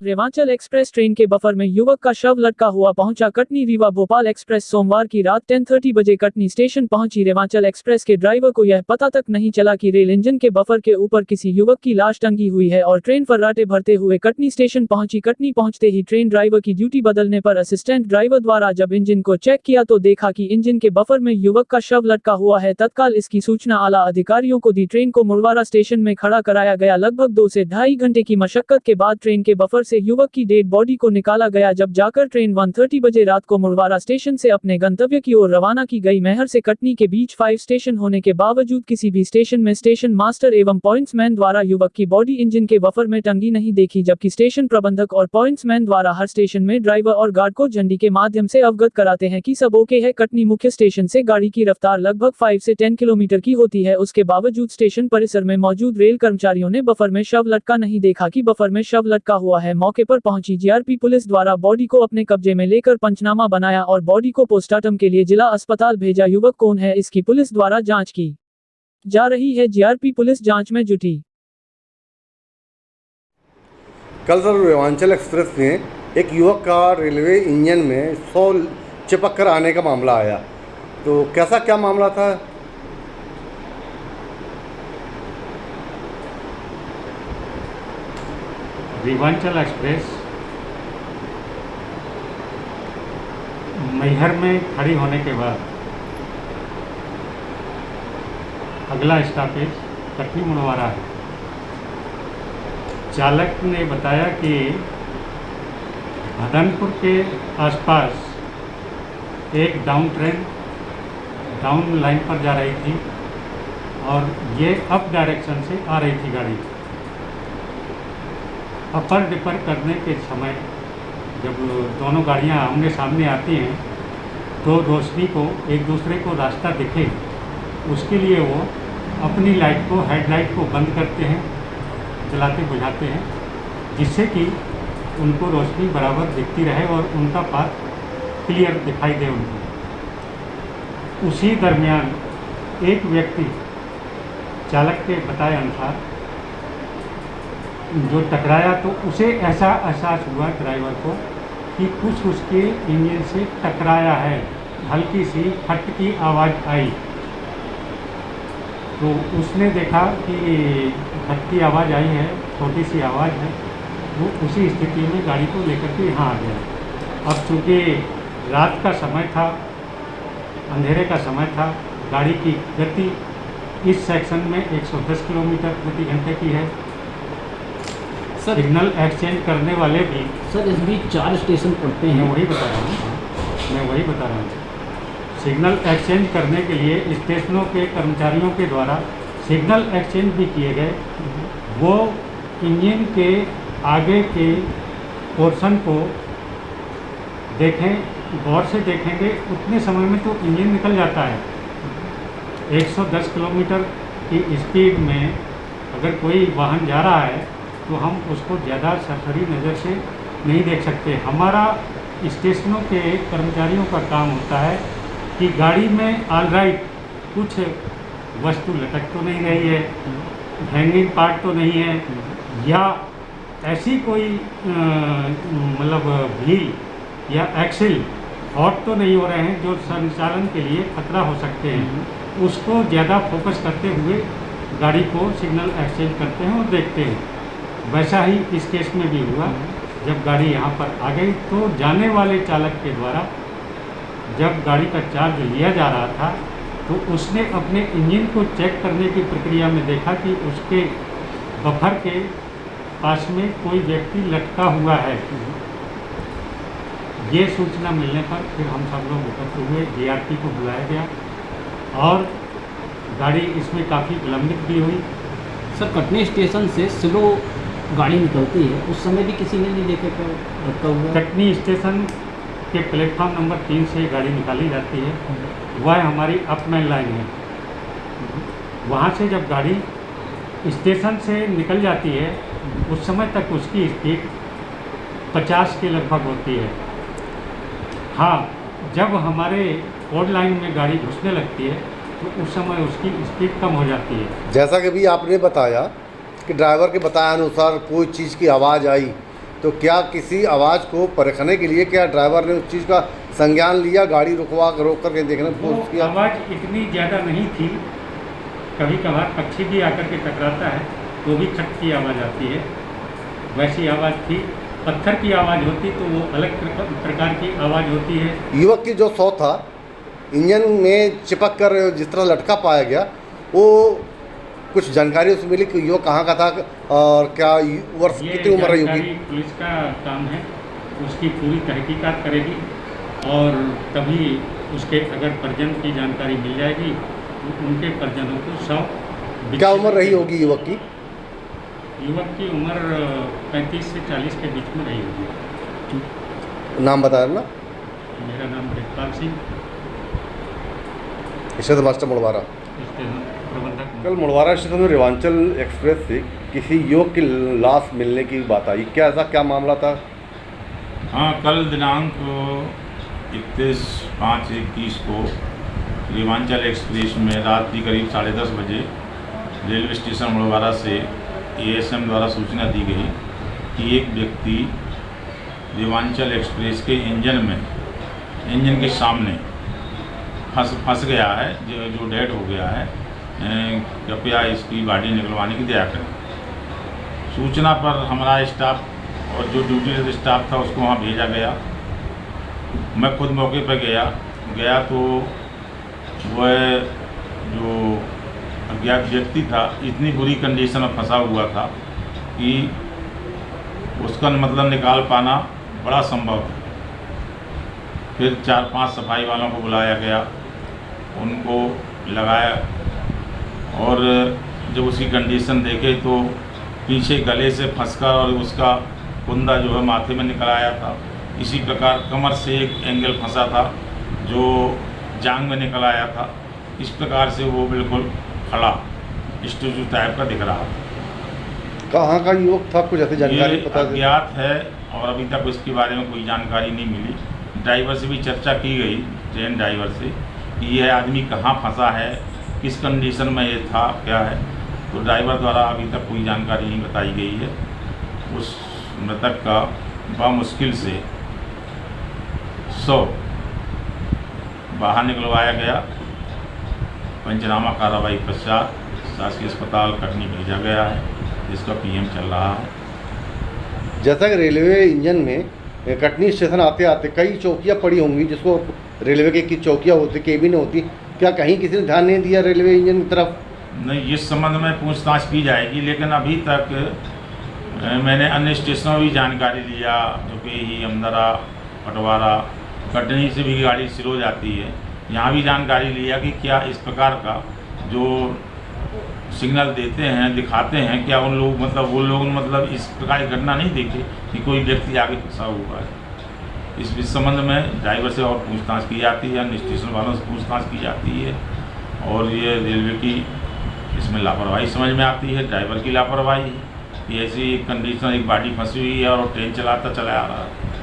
Rewanchal express train के buffer में युवक का शव लटका हुआ पहुंचा कटनी रीवा भोपाल एक्सप्रेस सोमवार की रात 10:30 बजे कटनी स्टेशन पहुंची। रेवांचल एक्सप्रेस के ड्राइवर को यह पता तक नहीं चला कि रेल इंजन के बफर के ऊपर किसी युवक की लाश टंगी हुई है और ट्रेन फर्राटे भरते हुए कटनी स्टेशन पहुंची। कटनी पहुंचते ही ट्रेन ड्राइवर की ड्यूटी बदलने पर असिस्टेंट ड्राइवर द्वारा जब इंजन को चेक किया तो देखा कि इंजन के बफर में युवक का शव लटका हुआ है। तत्काल इसकी सूचना आला अधिकारियों को दी। ट्रेन को मुड़वारा स्टेशन में खड़ा कराया गया। लगभग 2 से ढाई घंटे की मशक्कत के बाद ट्रेन के बफर से युवक की डेड बॉडी को निकाला गया। जब जाकर ट्रेन 1:30 बजे रात को मुड़वारा स्टेशन से अपने गंतव्य की ओर रवाना की गई। मैहर से कटनी के बीच 5 स्टेशन होने के बावजूद किसी भी स्टेशन में स्टेशन मास्टर एवं पॉइंट्समैन द्वारा युवक की बॉडी इंजन के बफर में टंगी नहीं देखी, जबकि स्टेशन प्रबंधक और पॉइंट्समैन द्वारा हर स्टेशन में ड्राइवर और गार्ड को झंडी के माध्यम से अवगत कराते हैं कि सब ओके है। कटनी मुख्य स्टेशन से गाड़ी की रफ्तार लगभग 5 से 10 किलोमीटर की होती है। उसके बावजूद स्टेशन परिसर में मौजूद रेल कर्मचारियों ने बफर में शव लटका नहीं देखा कि बफर में शव लटका हुआ है। मौके पर पहुंची जीआरपी पुलिस द्वारा बॉडी को अपने कब्जे में लेकर पंचनामा बनाया और बॉडी को पोस्टमार्टम के लिए जिला अस्पताल भेजा। युवक कौन है इसकी पुलिस द्वारा जांच की जा रही है। जीआरपी पुलिस जांच में जुटी। कल सर रेवांचल एक्सप्रेस में एक युवक का रेलवे इंजन में शव चिपक कर आने का मामला आया, तो कैसा क्या मामला था? रेवांचल एक्सप्रेस मैहर में खड़ी होने के बाद अगला स्टॉपेज कटनी मुड़वारा है। चालक ने बताया कि भदनपुर के आसपास एक डाउन ट्रेन डाउन लाइन पर जा रही थी और ये अप डायरेक्शन से आ रही थी गाड़ी। अपर डिपर करने के समय जब दोनों गाड़ियां आमने सामने आती हैं तो रोशनी को एक दूसरे को रास्ता दिखे, उसके लिए वो अपनी लाइट को हेडलाइट को बंद करते हैं, जलाते बुझाते हैं, जिससे कि उनको रोशनी बराबर दिखती रहे और उनका पाथ क्लियर दिखाई दे उनको। उसी दरमियान एक व्यक्ति चालक के बताए अनुसार जो टकराया तो उसे ऐसा एहसास हुआ ड्राइवर को कि कुछ उसके इंजन से टकराया है। हल्की सी फट की आवाज़ आई तो उसने देखा कि फट की आवाज़ आई है, छोटी सी आवाज़ है। वो उसी स्थिति में गाड़ी को लेकर के यहाँ आ गया। अब चूँकि रात का समय था, अंधेरे का समय था, गाड़ी की गति इस सेक्शन में 110 किलोमीटर प्रति घंटे की है। सिग्नल एक्सचेंज करने वाले भी सर इस बीच 4 स्टेशन पड़ते हैं। मैं वही बता रहा हूँ। सिग्नल एक्सचेंज करने के लिए स्टेशनों के कर्मचारियों के द्वारा सिग्नल एक्सचेंज भी किए गए। वो इंजन के आगे के पोर्शन को देखें, गौर से देखेंगे, उतने समय में तो इंजन निकल जाता है। 110 किलोमीटर की स्पीड में अगर कोई वाहन जा रहा है तो हम उसको ज़्यादा सरसरी नज़र से नहीं देख सकते। हमारा स्टेशनों के कर्मचारियों का काम होता है कि गाड़ी में ऑलराइट कुछ वस्तु लटक तो नहीं रही है, हैंगिंग पार्ट तो नहीं है, या ऐसी कोई मतलब व्हील या एक्सिल हॉट तो नहीं हो रहे हैं जो संचालन के लिए खतरा हो सकते हैं। उसको ज़्यादा फोकस करते हुए गाड़ी को सिग्नल एक्सचेंज करते हैं और देखते हैं। वैसा ही इस केस में भी हुआ। जब गाड़ी यहाँ पर आ गई तो जाने वाले चालक के द्वारा जब गाड़ी का चार्ज लिया जा रहा था तो उसने अपने इंजन को चेक करने की प्रक्रिया में देखा कि उसके बफर के पास में कोई व्यक्ति लटका हुआ है। ये सूचना मिलने पर फिर हम सब लोग एकत्र हुए, जीआरपी को बुलाया गया और गाड़ी इसमें काफ़ी विलंबित भी हुई। सर कटनी स्टेशन से स्लो गाड़ी निकलती है, उस समय भी किसी ने नहीं देखा क्या लटका हुआ? कटनी स्टेशन के प्लेटफॉर्म नंबर 3 से गाड़ी निकाली जाती है। वह हमारी अपमेन लाइन है। वहाँ से जब गाड़ी स्टेशन से निकल जाती है उस समय तक उसकी स्पीड 50 के लगभग होती है। हाँ, जब हमारे कोड लाइन में गाड़ी घुसने लगती है तो उस समय उसकी स्पीड कम हो जाती है। जैसा कि भी आपने बताया कि ड्राइवर के बताए अनुसार कोई चीज़ की आवाज़ आई तो क्या किसी आवाज़ को परखने के लिए क्या ड्राइवर ने उस चीज़ का संज्ञान लिया, गाड़ी रोक करके देखने की वो कोशिश किया? आवाज़ इतनी ज़्यादा नहीं थी। कभी कभार पक्षी भी आकर के टकराता है तो भी खट की आवाज़ आती है, वैसी आवाज़ थी। पत्थर की आवाज़ होती तो वो अलग प्रकार की आवाज़ होती है। युवक की जो शव था इंजन में चिपक कर जिस तरह लटका पाया गया, वो कुछ जानकारी उसमें मिली कि युवक कहाँ का था और क्या वर्ष ये कितनी उम्र रही होगी? जानकारी पुलिस का काम है, उसकी पूरी तहकीकात करेगी और तभी उसके अगर परिजन की जानकारी मिल जाएगी तो उनके परिजनों को शव। क्या उम्र रही होगी युवक की? युवक की उम्र 35 से 40 के बीच में रही होगी। नाम बताया ना? मेरा नाम Brajpal Singh, station master Murwara. Station प्रबंधक। कल मुड़वारा स्टेशन में रेवांचल एक्सप्रेस से किसी युवक की लाश मिलने की बात आई, क्या ऐसा क्या मामला था? हाँ, कल दिनांक 31/5/21 को रेवांचल एक्सप्रेस में रात की करीब 10:30 बजे रेलवे स्टेशन मुड़वारा से एएसएम द्वारा सूचना दी गई कि एक व्यक्ति रेवांचल एक्सप्रेस के इंजन के सामने फंस गया है, जो डेड हो गया है। कृपया इसकी बॉडी निकलवाने की दया करें। सूचना पर हमारा स्टाफ और जो ड्यूटी स्टाफ था उसको वहाँ भेजा गया। मैं खुद मौके पर गया तो वह जो अज्ञात व्यक्ति था इतनी बुरी कंडीशन में फंसा हुआ था कि उसका मतलब निकाल पाना बड़ा संभव था। फिर 4-5 सफाई वालों को बुलाया गया, उनको लगाया और जब उसकी कंडीशन देखे तो पीछे गले से फंसकर और उसका कुंदा जो है माथे में निकल आया था। इसी प्रकार कमर से एक एंगल फंसा था जो जांग में निकल आया था। इस प्रकार से वो बिल्कुल खड़ा स्टैचू टाइप का दिख रहा था। कहाँ का युवक था, कुछ ऐसी जानकारी ये पता? अज्ञात है और अभी तक उसके बारे में कोई जानकारी नहीं मिली। ड्राइवर से भी चर्चा की गई, ट्रेन ड्राइवर से, कि यह आदमी कहाँ फंसा है, किस कंडीशन में ये था, क्या है। तो ड्राइवर द्वारा अभी तक कोई जानकारी नहीं बताई गई है। उस मृतक का बमुश्किल से शव बाहर निकलवाया गया। पंचनामा कार्रवाई पश्चात शासकीय अस्पताल कटनी भेजा गया है, जिसका पीएम चल रहा है। जैसा कि रेलवे इंजन में कटनी स्टेशन आते आते कई चौकियां पड़ी होंगी, जिसको रेलवे की चौकियां होती, केबिन होती, क्या कहीं किसी ने ध्यान नहीं दिया रेलवे इंजन की तरफ? नहीं, इस संबंध में पूछताछ की जाएगी, लेकिन अभी तक मैंने अन्य स्टेशनों में भी जानकारी लिया, जो कि ही अमदरा, पटवारा, कटनी से भी गाड़ी शुरू जाती है। यहाँ भी जानकारी लिया कि क्या इस प्रकार का जो सिग्नल देते हैं, दिखाते हैं, क्या उन लोग वो लोग इस प्रकार की घटना नहीं देखी कि कोई व्यक्ति आगे फंसा हुआ है। इस संबंध में ड्राइवर से और पूछताछ की जाती है, अन्य स्टेशन वालों से पूछताछ की जाती है। और ये रेलवे की इसमें लापरवाही समझ में आती है, ड्राइवर की लापरवाही कि ऐसी कंडीशन, एक बॉडी फंसी हुई है और ट्रेन चलाता चला आ रहा है।